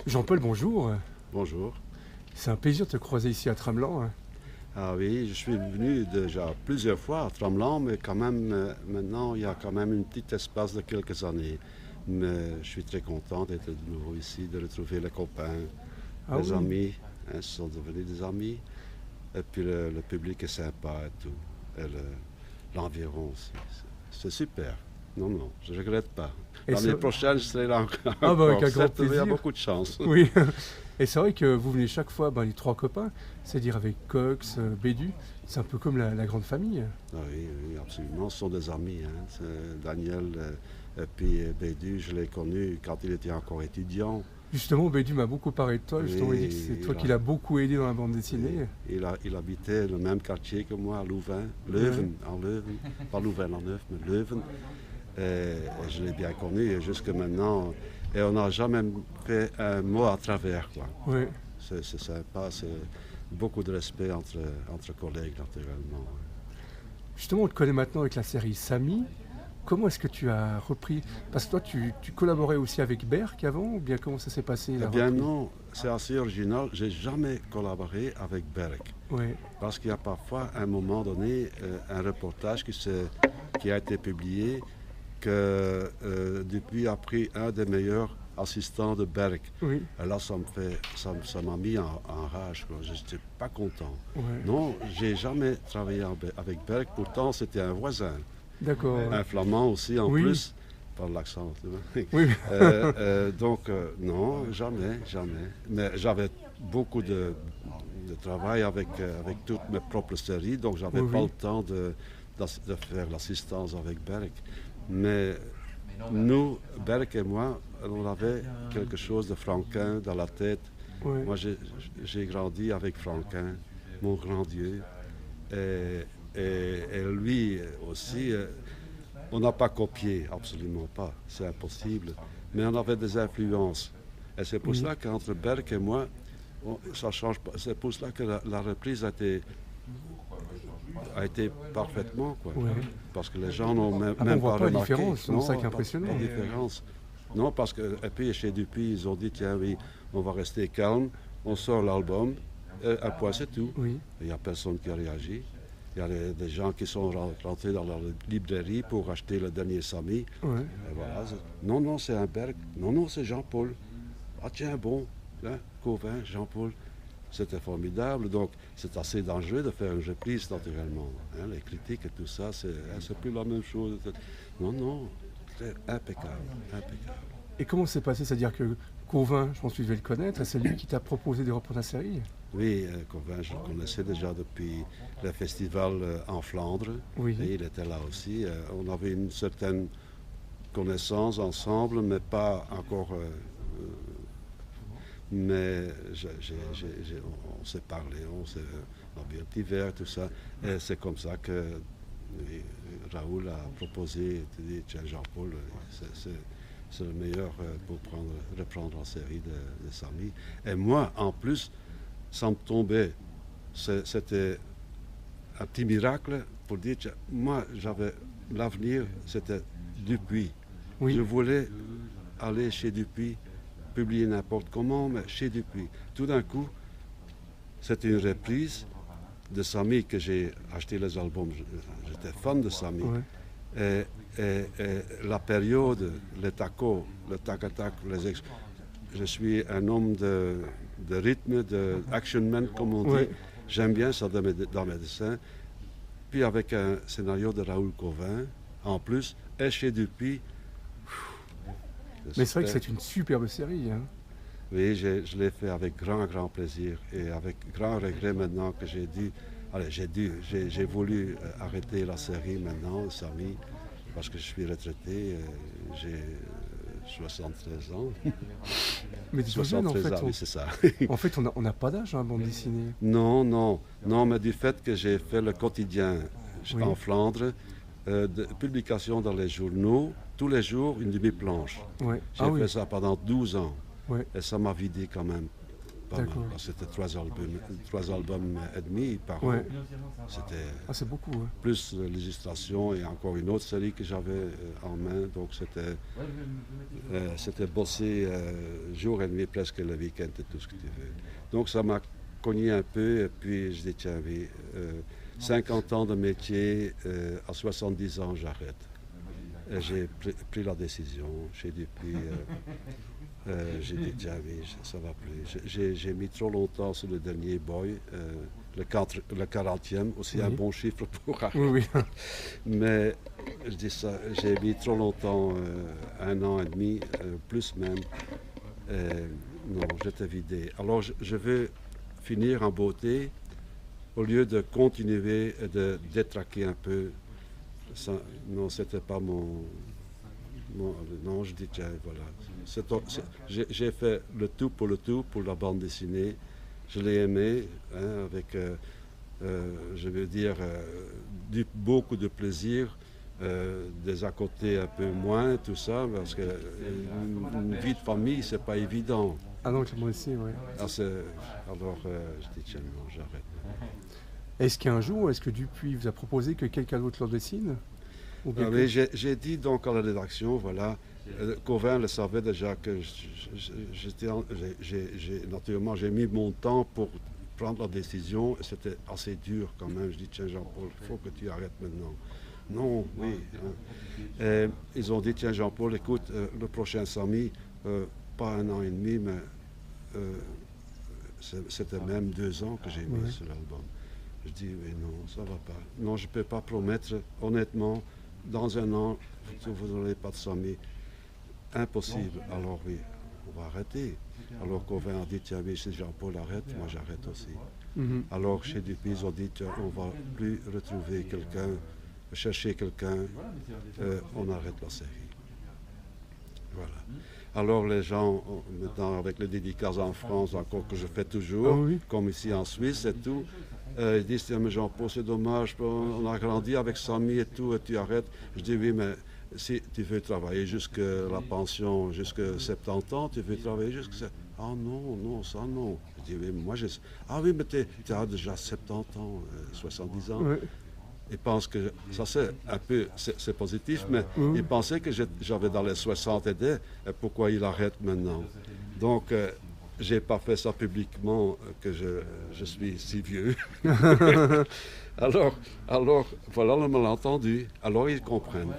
Jean-Paul, bonjour. Bonjour. C'est un plaisir de te croiser ici à Tramelan. Ah oui, je suis venu déjà plusieurs fois à Tramelan, mais quand même, maintenant, il y a quand même un petit espace de quelques années. Mais je suis très content d'être de nouveau ici, de retrouver les copains, Ah les oui. amis. Hein, ce sont devenus des amis. Et puis le public est sympa et tout. Et l'environ aussi. C'est super. Non, non, je ne regrette pas. Et L'année c'est- prochaine, je serai là encore. Ah bah avec un grand Certes, il y a plaisir. beaucoup de chance. Oui. Et c'est vrai que vous venez chaque fois, les trois copains, c'est-à-dire avec Cox, Bédu, c'est un peu comme la grande famille. Ah oui, oui, absolument. Ce sont des amis. Hein. Daniel et puis Bédu, je l'ai connu quand il était encore étudiant. Justement, Bédu m'a beaucoup parlé de toi. Justement, il dit que c'est Oui, toi qui l'as beaucoup aidé dans la bande dessinée. il habitait le même quartier que moi, à Louvain. Leuven, en Leuven. Pas Louvain en Neuf, mais Leuven. Et je l'ai bien connu et jusque maintenant. Et on n'a jamais fait un mot à travers, quoi. Oui. C'est sympa, c'est beaucoup de respect entre collègues, naturellement. Justement, on te connaît maintenant avec la série Samy. Comment est-ce que tu as repris? Parce que toi, tu collaborais aussi avec Berk avant, ou bien comment ça s'est passé Eh la bien reprise? non, c'est assez original. J'ai jamais collaboré avec Berg. Oui, Parce qu'il y a parfois, à un moment donné, un reportage qui a été publié que Dupuis a pris un des meilleurs assistants de Berg. oui, Et là, ça m'a mis en rage, quoi. Je n'étais pas content. ouais. Non, j'ai jamais travaillé avec Berg. Pourtant, c'était un voisin. D'accord. Un flamand aussi, en Oui, plus, par l'accent. oui, Donc, non, jamais, jamais. Mais j'avais beaucoup de travail avec toutes mes propres séries, donc j'avais oui, pas oui. le temps de faire l'assistance avec Berg. Mais nous, Berg et moi, on avait quelque chose de Franquin dans la tête. Ouais. Moi, j'ai grandi avec Franquin, mon grand Dieu. Et lui aussi, on n'a pas copié, absolument pas, c'est impossible. Mais on avait des influences. Et c'est pour Oui. cela qu'entre Berg et moi, ça change pas. C'est pour cela que la reprise a été parfaitement, quoi. Ouais. Parce que les gens n'ont même, Ah bon, on même voit pas pas la remarqué. différence, c'est ça qui est impressionnant. Pas de différence. Non, parce que, et puis chez Dupuis, ils ont dit, tiens, oui, on va rester calme, on sort l'album, et un point, c'est tout. Oui. Il n'y a personne qui a réagi. Il y a des gens qui sont rentrés dans la librairie pour acheter le dernier Samy. Ouais. Et voilà. Non, non, c'est un Berg. Non, non, c'est Jean-Paul. Ah tiens, bon, hein, Cauvin, Jean-Paul. C'était formidable. Donc, c'est assez dangereux de faire une reprise, naturellement. Hein, les critiques et tout ça, c'est plus la même chose. Non, non, c'est impeccable, impeccable. Et comment c'est passé? C'est-à-dire que Cauvin, je pense que tu devais le connaître, et c'est lui qui t'a proposé de reprendre la série? Oui, Cauvin, je le connaissais déjà depuis le festival en Flandre. Oui. Et il était là aussi. On avait une certaine connaissance ensemble, mais pas encore. Mais on s'est parlé, on a bu un petit verre, tout ça. Et c'est comme ça que Raoul a proposé, il dit, tiens, Jean-Paul, c'est le meilleur pour reprendre la série de Samy. Et moi, en plus, ça me tombait. C'était un petit miracle pour dire, tiens, moi, j'avais l'avenir, c'était Dupuis. Oui. Je voulais aller chez Dupuis, publier n'importe comment, mais chez Dupuis. Tout d'un coup, c'était une reprise de Samy que j'ai acheté les albums. J'étais fan de Samy. Ouais. Et la période, les tacos, le tac-tac, je suis un homme de rythme, de action man, comme on dit. Ouais. J'aime bien ça dans mes dessins. Puis avec un scénario de Raoul Cauvin, en plus, et chez Dupuis. Mais c'est vrai que c'est une superbe série. Hein. Oui, je l'ai fait avec grand, grand plaisir et avec grand regret maintenant que j'ai voulu arrêter la série maintenant, Samy, parce que je suis retraité, j'ai 73 ans. Mais tu te souviens, en 73 fait, ans, oui, c'est ça. en fait, on n'a pas d'âge, hein, bande dessinée. Non, non, non, mais du fait que j'ai fait le quotidien Oui. en Flandre, de publication dans les journaux, tous les jours, une demi-planche. Ouais. J'ai Ah oui. fait ça pendant 12 ans Ouais. et ça m'a vidé quand même pas mal. D'accord. C'était 3 albums et demi par an. Ouais. C'était Ah, c'est beaucoup. Ouais. plus l'illustration et encore une autre série que j'avais en main. Donc c'était bosser jour et nuit, presque le week-end et tout ce que tu veux. Donc ça m'a cogné un peu et puis je dis tiens, oui, 50 ans de métier, à 70 ans j'arrête. Et j'ai pris la décision. J'ai dit tiens oui, ça va plus. J'ai mis trop longtemps sur le dernier boy, le 40e, aussi un bon chiffre pour arrêter. Oui, oui. Mais je dis ça, j'ai mis trop longtemps, 1 an et demi, plus même. Non, j'étais vidé. Alors je veux finir en beauté au lieu de continuer et de détraquer un peu. Ça, non, c'était pas mon. Non, je dis tiens, voilà. J'ai fait le tout pour la bande dessinée. Je l'ai aimé, hein, avec, je veux dire, beaucoup de plaisir, des à côté un peu moins, tout ça, parce que une vie de famille, c'est pas évident. Ah non, moi aussi, oui. Alors, je dis tiens, non, j'arrête. Est-ce qu'un jour, est-ce que Dupuis vous a proposé que quelqu'un d'autre le dessine? Ou bien Oui, j'ai dit donc à la rédaction, voilà, Cauvin le savait déjà que naturellement, j'ai mis mon temps pour prendre la décision et c'était assez dur quand même. Je dis, tiens Jean-Paul, il faut que tu arrêtes maintenant. Non, oui. Hein. Et ils ont dit, tiens Jean-Paul, écoute, le prochain Samy, pas 1 an et demi, mais c'était même 2 ans que j'ai mis sur l'album. Je dis, oui, non, ça va pas. Non, je ne peux pas promettre, honnêtement, dans 1 an, vous n'aurez pas de Samy. Impossible. Alors oui, on va arrêter. Alors Cauvin a dit, tiens, oui, si Jean-Paul arrête, moi j'arrête aussi. Alors chez Dupuis, ils ont dit, tiens, on ne va plus retrouver quelqu'un, chercher quelqu'un, on arrête la série. Voilà. Alors les gens, maintenant avec les dédicaces en France, encore que je fais toujours, comme ici en Suisse et tout, ils disent, tiens, mais Jean-Paul, c'est dommage, on a grandi avec Samy et tout, et tu arrêtes. Je dis, oui, mais si tu veux travailler jusqu'à la pension, jusqu'à 70 ans, tu veux travailler jusqu'à... Ah non, non, ça non. Je dis, oui, moi, ah oui, mais tu as déjà 70 ans, 70 ans. Ouais. Ils pensent que ça c'est un peu, c'est positif, mais ils pensaient que j'avais dans les 60 et des, et pourquoi ils arrêtent maintenant. Donc, j'ai pas fait ça publiquement, que je suis si vieux. alors, voilà le malentendu. Alors, ils comprennent.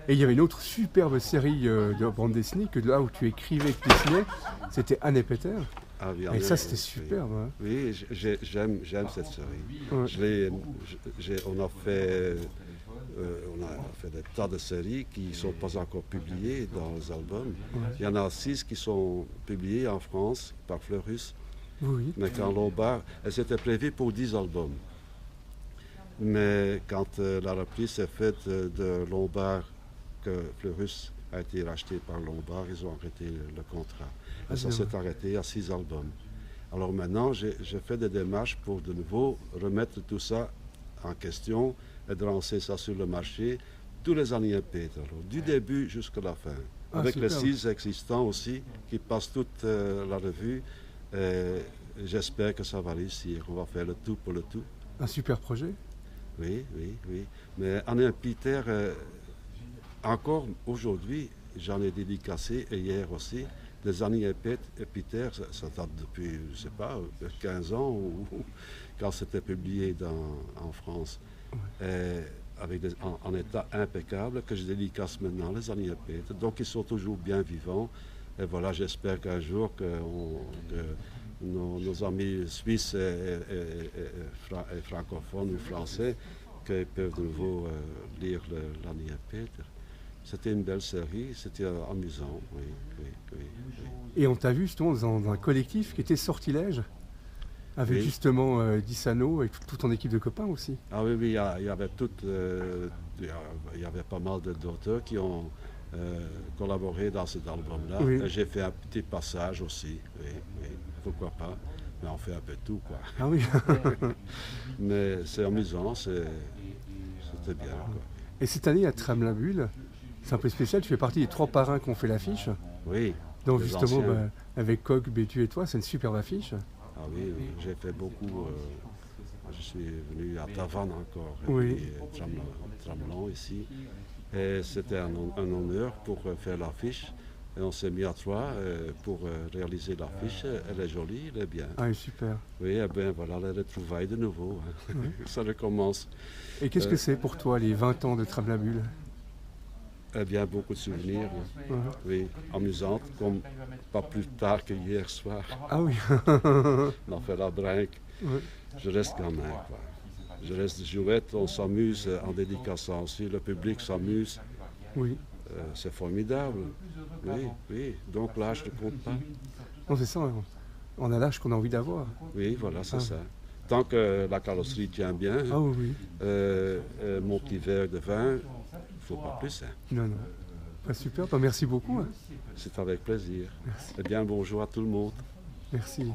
Et il y avait une autre superbe série de bande dessinée, que là où tu écrivais et que tu dessinais, c'était Anne et Peter. Ah, oui, et ça, c'était superbe. Hein. Oui, j'aime cette série. Ouais. On a fait des tas de séries qui ne sont pas encore publiées dans les albums. Ouais. Il y en a 6 qui sont publiées en France par Fleurus. Oui. Mais quand Lombard, c'était prévu pour 10 albums. Mais quand la reprise s'est faite de Lombard, que Fleurus a été racheté par Lombard, ils ont arrêté le contrat. Et ça s'est arrêté à 6 albums. Alors maintenant, j'ai fait des démarches pour de nouveau remettre tout ça en question et de lancer ça sur le marché tous les années Peter, du début jusqu'à la fin. Avec les 6 existants aussi, qui passent toute la revue. J'espère que ça va réussir. On va faire le tout pour le tout. Un super projet. Oui. Mais Anne Peter, encore aujourd'hui, j'en ai dédicacé, et hier aussi, des Annie et Peter, ça date depuis, je ne sais pas, 15 ans, ou quand c'était publié en France, en état impeccable, que je dédicace maintenant, les Annie et Peter. Donc ils sont toujours bien vivants. Et voilà, j'espère qu'un jour que nos amis suisses et francophones ou français, qu'ils peuvent de nouveau lire l'Annie et Peter. C'était une belle série, c'était amusant, oui. Et on t'a vu justement dans un collectif qui était Sortilège, avec justement Dissano et toute ton équipe de copains aussi. Ah oui, il y avait il y avait pas mal d'auteurs qui ont collaboré dans cet album-là. Oui. J'ai fait un petit passage aussi, oui, pourquoi pas. Mais on fait un peu tout, quoi. Ah oui. Mais c'est amusant, c'était bien, quoi. Et cette année à Trame-la-Bulle, c'est un peu spécial, tu fais partie des 3 parrains qui ont fait l'affiche. Oui. Donc Les justement, anciens. avec Coq, Bétu et toi, c'est une superbe affiche. Ah oui, j'ai fait beaucoup. Je suis venu à Tavannes encore, et Oui. puis Tramelan ici. Et c'était un honneur pour faire l'affiche. Et on s'est mis à trois pour réaliser l'affiche. Elle est jolie, elle est bien. Ah, super. Oui, eh bien voilà les retrouvailles de nouveau, hein. Oui. Ça recommence. Et qu'est-ce Euh, que c'est pour toi, les 20 ans de Trablabulle? Eh bien, beaucoup de souvenirs, Mhm. oui, amusantes, comme pas plus tard que hier soir. Ah oui. On a fait la brinque. Ouais. Je reste gamin, quoi. Je reste jouette, on s'amuse en dédicaçant aussi, le public s'amuse. Oui. C'est formidable. Oui, oui. Donc l'âge ne compte pas. Non, c'est ça. On a l'âge qu'on a envie d'avoir. Oui, voilà, c'est Ah. ça. Tant que la carrosserie tient bien, Ah oui, oui. mon petit verre de vin, il ne faut pas plus, hein. Non, non. Super. Merci beaucoup, hein. C'est avec plaisir. Merci. Eh bien, bonjour à tout le monde. Merci.